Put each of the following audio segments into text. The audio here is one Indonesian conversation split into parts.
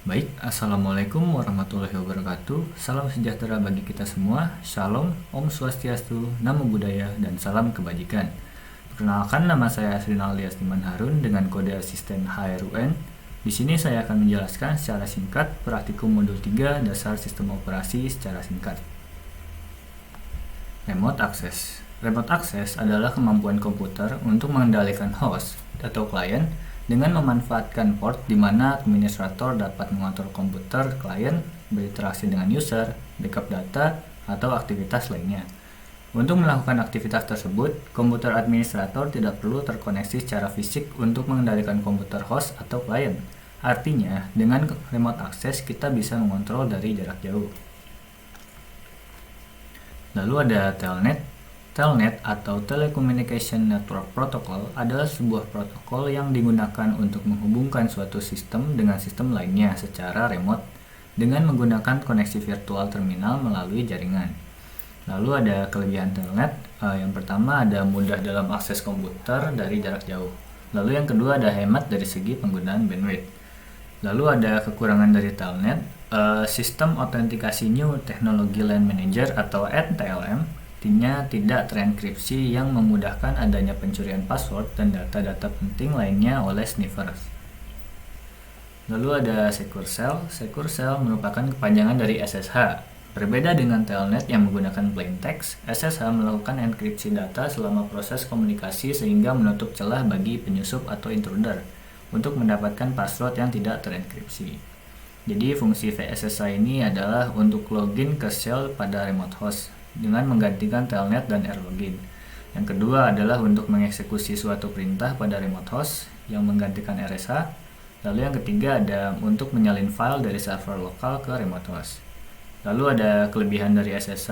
Baik, Assalamualaikum warahmatullahi wabarakatuh. Salam sejahtera bagi kita semua. Shalom, Om Swastiastu, Namo Buddhaya, dan salam kebajikan. Perkenalkan, nama saya Asrinaldi Asliman Harun dengan kode asisten HRUN. Di sini saya akan menjelaskan secara singkat praktikum modul 3 dasar sistem operasi secara singkat. Remote access. Remote access adalah kemampuan komputer untuk mengendalikan host atau klien dengan memanfaatkan port di mana administrator dapat mengontrol komputer klien, berinteraksi dengan user, backup data, atau aktivitas lainnya. Untuk melakukan aktivitas tersebut, komputer administrator tidak perlu terkoneksi secara fisik untuk mengendalikan komputer host atau klien. Artinya, dengan remote access kita bisa mengontrol dari jarak jauh. Lalu ada Telnet. Telnet atau Telecommunication Network Protocol adalah sebuah protokol yang digunakan untuk menghubungkan suatu sistem dengan sistem lainnya secara remote dengan menggunakan koneksi virtual terminal melalui jaringan. Lalu ada kelebihan Telnet. Yang pertama ada mudah dalam akses komputer dari jarak jauh. Lalu yang kedua ada hemat dari segi penggunaan bandwidth. Lalu ada kekurangan dari Telnet. Sistem Autentikasi New Technology LAN Manager atau NTLM artinya tidak terenkripsi yang memudahkan adanya pencurian password dan data-data penting lainnya oleh sniffers. Lalu ada Secure Shell. Secure Shell merupakan kepanjangan dari SSH. Berbeda dengan Telnet yang menggunakan plain text, SSH melakukan enkripsi data selama proses komunikasi sehingga menutup celah bagi penyusup atau intruder untuk mendapatkan password yang tidak terenkripsi. Jadi fungsi VSSH ini adalah untuk login ke shell pada remote host dengan menggantikan Telnet dan Rlogin. Yang kedua adalah untuk mengeksekusi suatu perintah pada remote host yang menggantikan RSH. Lalu yang ketiga ada untuk menyalin file dari server lokal ke remote host. Lalu ada kelebihan dari SSH.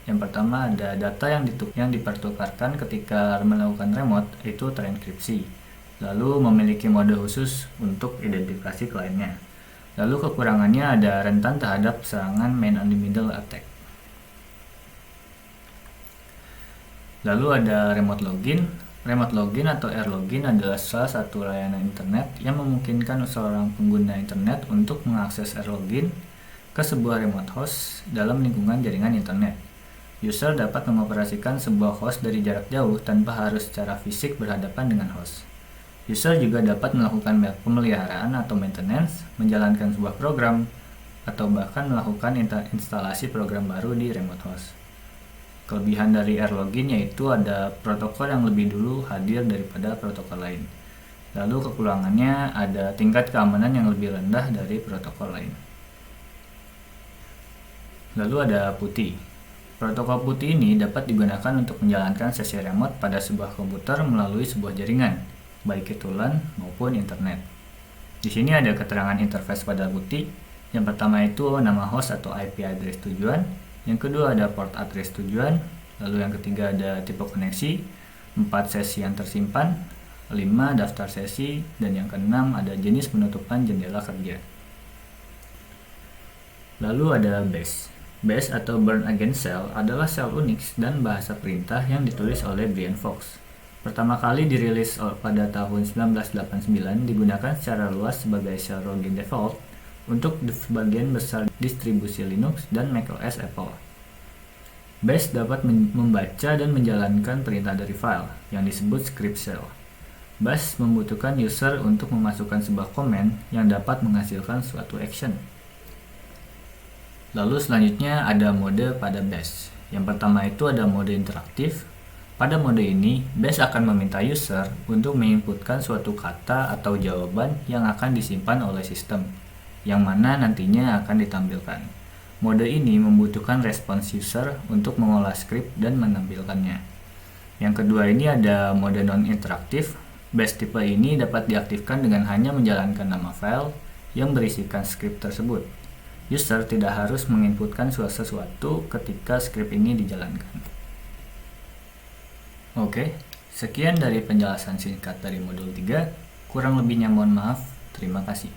Yang pertama ada data yang dipertukarkan ketika melakukan remote itu terenkripsi. Lalu memiliki mode khusus untuk identifikasi kliennya. Lalu kekurangannya ada rentan terhadap serangan man-in-the-middle attack. Lalu ada remote login. Remote login atau Rlogin adalah salah satu layanan internet yang memungkinkan seorang pengguna internet untuk mengakses Rlogin ke sebuah remote host dalam lingkungan jaringan internet. User dapat mengoperasikan sebuah host dari jarak jauh tanpa harus secara fisik berhadapan dengan host. User juga dapat melakukan pemeliharaan atau maintenance, menjalankan sebuah program, atau bahkan melakukan instalasi program baru di remote host. Kelebihan dari Rlogin yaitu ada protokol yang lebih dulu hadir daripada protokol lain. Lalu kekurangannya ada tingkat keamanan yang lebih rendah dari protokol lain. Lalu ada PuTTY. Protokol PuTTY ini dapat digunakan untuk menjalankan sesi remote pada sebuah komputer melalui sebuah jaringan, baik itu LAN maupun internet. Di sini ada keterangan interface pada PuTTY. Yang pertama itu nama host atau IP address tujuan. Yang kedua ada port address tujuan, lalu yang ketiga ada tipe koneksi, 4 sesi yang tersimpan, 5 daftar sesi, dan yang keenam ada jenis penutupan jendela kerja. Lalu ada bash. Bash atau Burn Against Shell adalah shell Unix dan bahasa perintah yang ditulis oleh Brian Fox. Pertama kali dirilis pada tahun 1989, digunakan secara luas sebagai shell Rogue default untuk sebagian besar distribusi Linux dan macOS Apple. Bash dapat membaca dan menjalankan perintah dari file yang disebut script shell. Bash membutuhkan user untuk memasukkan sebuah komen yang dapat menghasilkan suatu action. Lalu selanjutnya ada mode pada Bash. Yang pertama itu ada mode interaktif. Pada mode ini, Bash akan meminta user untuk menginputkan suatu kata atau jawaban yang akan disimpan oleh sistem, yang mana nantinya akan ditampilkan. Mode ini membutuhkan respons user untuk mengolah skrip dan menampilkannya. Yang kedua ini ada mode non-interaktif. Bash tipe ini dapat diaktifkan dengan hanya menjalankan nama file yang berisikan skrip tersebut. User tidak harus menginputkan sesuatu ketika skrip ini dijalankan. Oke, sekian dari penjelasan singkat dari modul 3. Kurang lebihnya mohon maaf. Terima kasih.